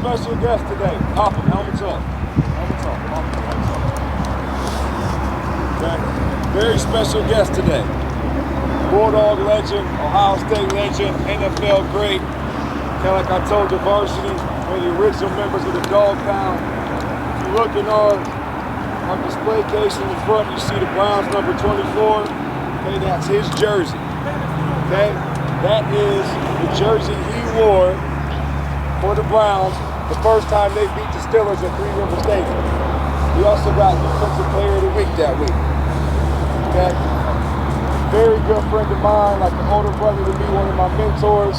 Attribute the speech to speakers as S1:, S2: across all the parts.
S1: special guest today. Pop him, helmets off. Helmets off, helmets off. Okay. Very special guest today. Bulldog legend, Ohio State legend, NFL great. Kind of like I told you, varsity, one of the original members of the Dog Pound. If you're looking on our display case in the front, you see the Browns number 24. Okay, that's his jersey. Okay, that is the jersey he wore for the Browns the first time they beat the Steelers at Three River Stadium. He also got Defensive Player of the Week that week. Okay, very good friend of mine, like an older brother to me, one of my mentors,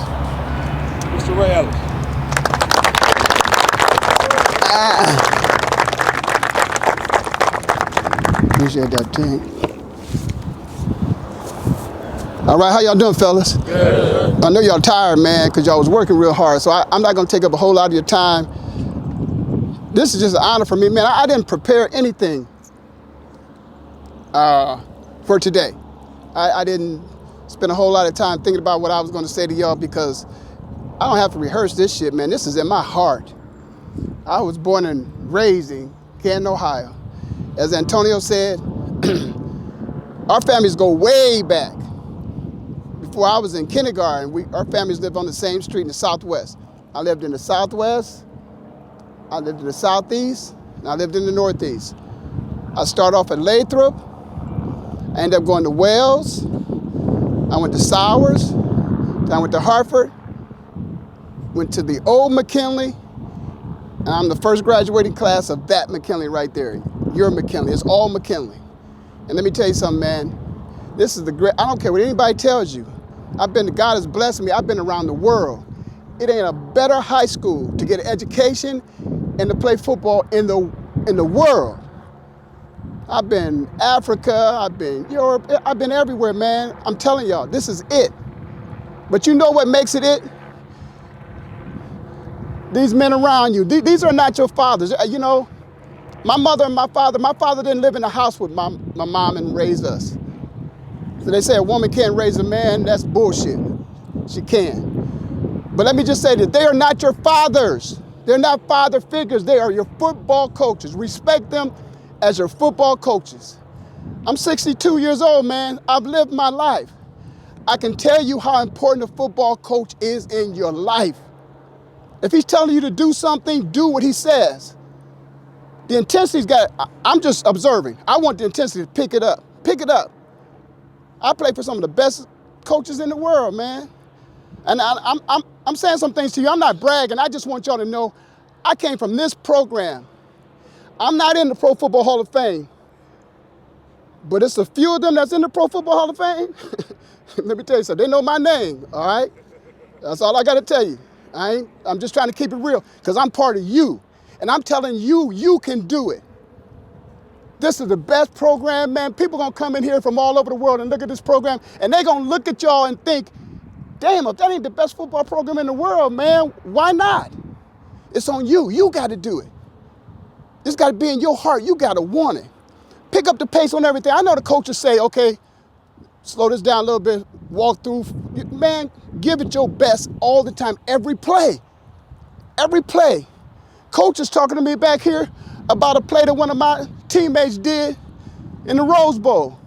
S1: Mr. Ray Ellis.
S2: Appreciate that, team. All right, how y'all doing, fellas?
S1: Good.
S2: I know y'all tired, man, because y'all was working real hard, so I'm not going to take up a whole lot of your time. This is just an honor for me, man. I didn't prepare anything for today. I didn't spend a whole lot of time thinking about what I was going to say to y'all because I don't have to rehearse this shit, man. This is in my heart. I was born and raised in Canton, Ohio. As Antonio said, our families go way back. Before I was in kindergarten, our families lived on the same street in the Southwest. I lived in the Southwest, I lived in the Southeast, and I lived in the Northeast. I started off at Lathrop. I ended up going to Wales. I went to Sowers. Then I went to Hartford. Went to the old McKinley. And I'm the first graduating class of that McKinley right there. Your McKinley. It's all McKinley. And let me tell you something, man. This is the great, I don't care what anybody tells you. God has blessed me. I've been around the world. It ain't a better high school to get an education and to play football in the world. I've been Africa, I've been Europe, I've been everywhere, man. I'm telling y'all, this is it. But you know what makes it? These men around you, these are not your fathers. You know, my mother and my father didn't live in a house with my mom and raised us. So they say a woman can't raise a man, that's bullshit. She can. But let me just say that they are not your fathers. They're not father figures, they are your football coaches. Respect them as your football coaches. I'm 62 years old, man. I've lived my life. I can tell you how important a football coach is in your life. If he's telling you to do something, do what he says. The intensity's I'm just observing. I want the intensity to pick it up. Pick it up. I play for some of the best coaches in the world, man. And I'm saying some things to you. I'm not bragging. I just want y'all to know I came from this program. I'm not in the Pro Football Hall of Fame, but it's a few of them that's in the Pro Football Hall of Fame. Let me tell you something. They know my name, all right? That's all I got to tell you. I'm just trying to keep it real because I'm part of you. And I'm telling you, you can do it. This is the best program, man. People going to come in here from all over the world and look at this program, and they're going to look at y'all and think, damn, if that ain't the best football program in the world, man, why not? It's on you. You got to do it. It's got to be in your heart. You got to want it. Pick up the pace on everything. I know the coaches say, okay, slow this down a little bit, walk through. Man, give it your best all the time, every play. Every play. Coach is talking to me back here about a play that one of my teammates did in the Rose Bowl.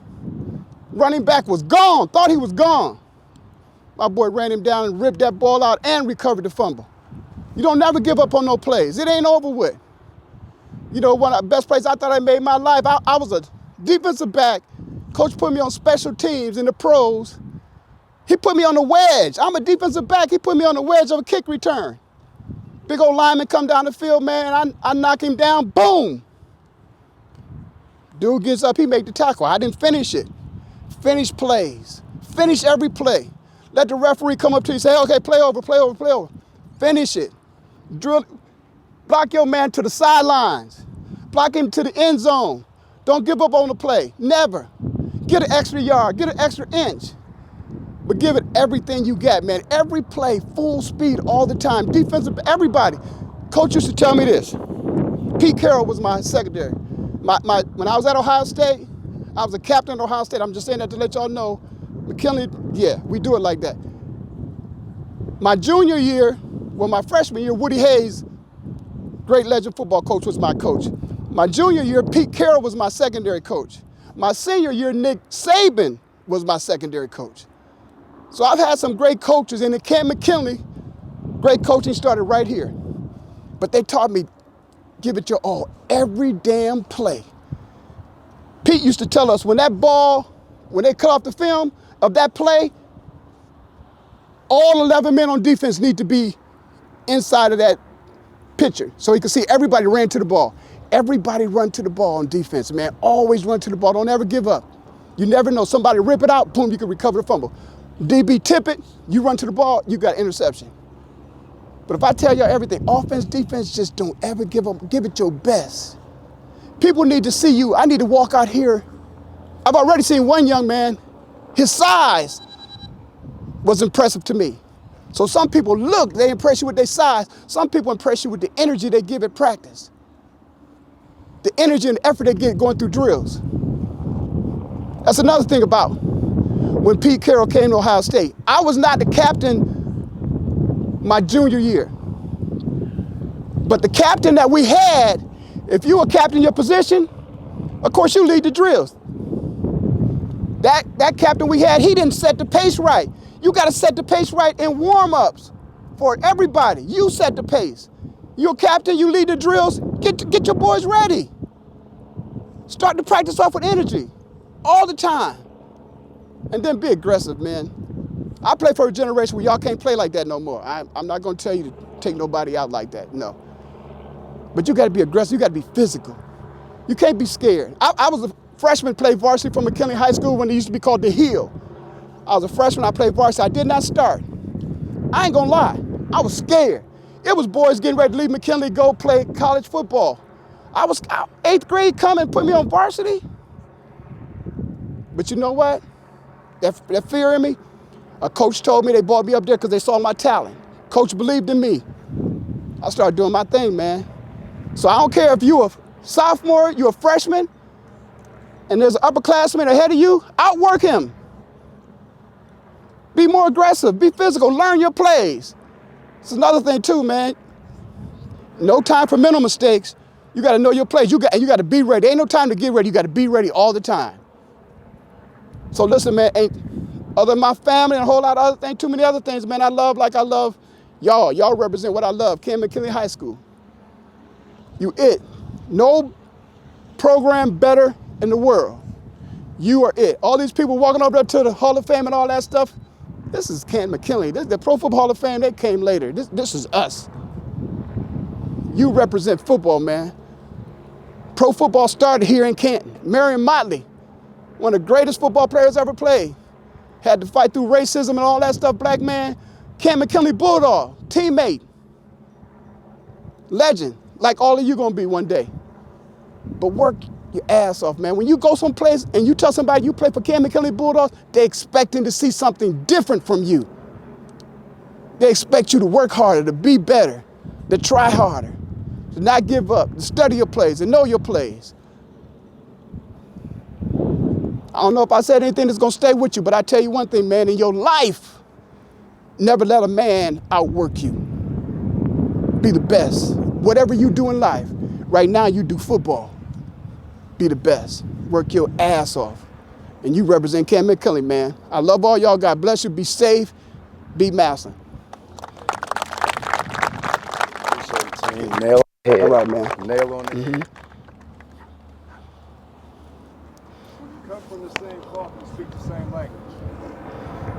S2: Running back was gone, thought he was gone. My boy ran him down and ripped that ball out and recovered the fumble. You don't never give up on no plays. It ain't over with. You know, one of the best plays I thought I made in my life, I was a defensive back. Coach put me on special teams in the pros. He put me on the wedge. I'm a defensive back. He put me on the wedge of a kick return. Big old lineman come down the field, man. I knock him down, boom. Dude gets up, he make the tackle. I didn't finish it. Finish plays. Finish every play. Let the referee come up to you and say, okay, play over, play over, play over. Finish it. Drill. Block your man to the sidelines. Block him to the end zone. Don't give up on the play. Never. Get an extra yard. Get an extra inch. But give it everything you got, man. Every play, full speed all the time. Defensive, everybody. Coach used to tell me this. Pete Carroll was my secondary. When I was at Ohio State, I was a captain at Ohio State. I'm just saying that to let y'all know. McKinley, yeah, we do it like that. My junior year, well, my freshman year, Woody Hayes great legend football coach was my coach. My junior year, Pete Carroll was my secondary coach. My senior year, Nick Saban was my secondary coach. So I've had some great coaches, and at Camp McKinley, great coaching started right here. But they taught me, give it your all, every damn play. Pete used to tell us when that ball, when they cut off the film of that play, all 11 men on defense need to be inside of that picture so he could see everybody ran to the ball. Everybody run to the ball on defense, man. Always run to the ball. Don't ever give up. You never know. Somebody rip it out, boom, you can recover the fumble. DB tip it, you run to the ball, you got interception. But if I tell y'all everything, offense, defense, just don't ever give up. Give it your best. People need to see you. I need to walk out here. I've already seen one young man, his size was impressive to me. So some people look, they impress you with their size. Some people impress you with the energy they give at practice. The energy and the effort they get going through drills. That's another thing about when Pete Carroll came to Ohio State. I was not the captain my junior year. But the captain that we had, if you were captain in your position, of course you lead the drills. That captain we had, he didn't set the pace right. You got to set the pace right in warm-ups for everybody. You set the pace. You're a captain, you lead the drills, get your boys ready. Start the practice off with energy all the time. And then be aggressive, man. I play for a generation where y'all can't play like that no more. I'm not going to tell you to take nobody out like that, no. But you got to be aggressive, you got to be physical. You can't be scared. I was a freshman, played varsity for McKinley High School when it used to be called The Hill. I was a freshman, I played varsity. I did not start. I ain't gonna lie, I was scared. It was boys getting ready to leave McKinley, go play college football. I was 8th grade coming, put me on varsity. But you know what? That fear in me, a coach told me they brought me up there because they saw my talent. Coach believed in me. I started doing my thing, man. So I don't care if you're a sophomore, you're a freshman, and there's an upperclassman ahead of you, outwork him. Be more aggressive, be physical, learn your plays. It's another thing too, man. No time for mental mistakes. You got to know your plays. You got to be ready. Ain't no time to get ready. You got to be ready all the time. So listen, man, other than my family and a whole lot of other things, too many other things, man, I love y'all. Y'all represent what I love, Camp McKinley High School. You it. No program better in the world. You are it. All these people walking over there to the Hall of Fame and all that stuff, this is Camp McKinley. The Pro Football Hall of Fame, they came later. This is us. You represent football, man. Pro football started here in Canton. Marion Motley, one of the greatest football players ever played, had to fight through racism and all that stuff, black man. Camp McKinley Bulldog, teammate, legend, like all of you gonna be one day. But work your ass off, man. When you go someplace and you tell somebody you play for Camp McKinley Bulldogs, they're expecting to see something different from you. They expect you to work harder, to be better, to try harder, to not give up, to study your plays, and know your plays. I don't know if I said anything that's gonna stay with you, but I tell you one thing, man, in your life, never let a man outwork you. Be the best. Whatever you do in life, right now you do football. Be the best. Work your ass off. And you represent Camp McKinley, man. I love all y'all. God bless you. Be safe. Be master.
S1: Nail on the head.
S2: All right, man.
S1: Nail on the head. Come from the same cloth and speak the same language.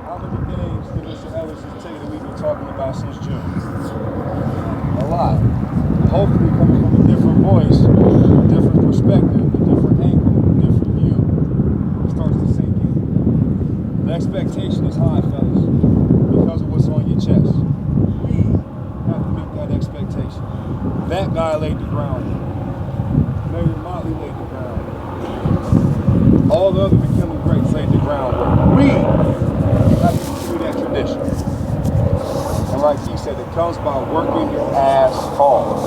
S1: How many games did Mr. Ellis just tell you that we've been talking about since June? A lot. Hopefully coming from a different voice, a different perspective, a different angle, a different view, it starts to sink in. The expectation is high, fellas, because of what's on your chest. We have to meet that expectation. That guy laid the groundwork. Mary Motley laid the groundwork. All the other McKinley greats laid the groundwork. We have to continue that tradition. And like he said, it comes by working your ass off.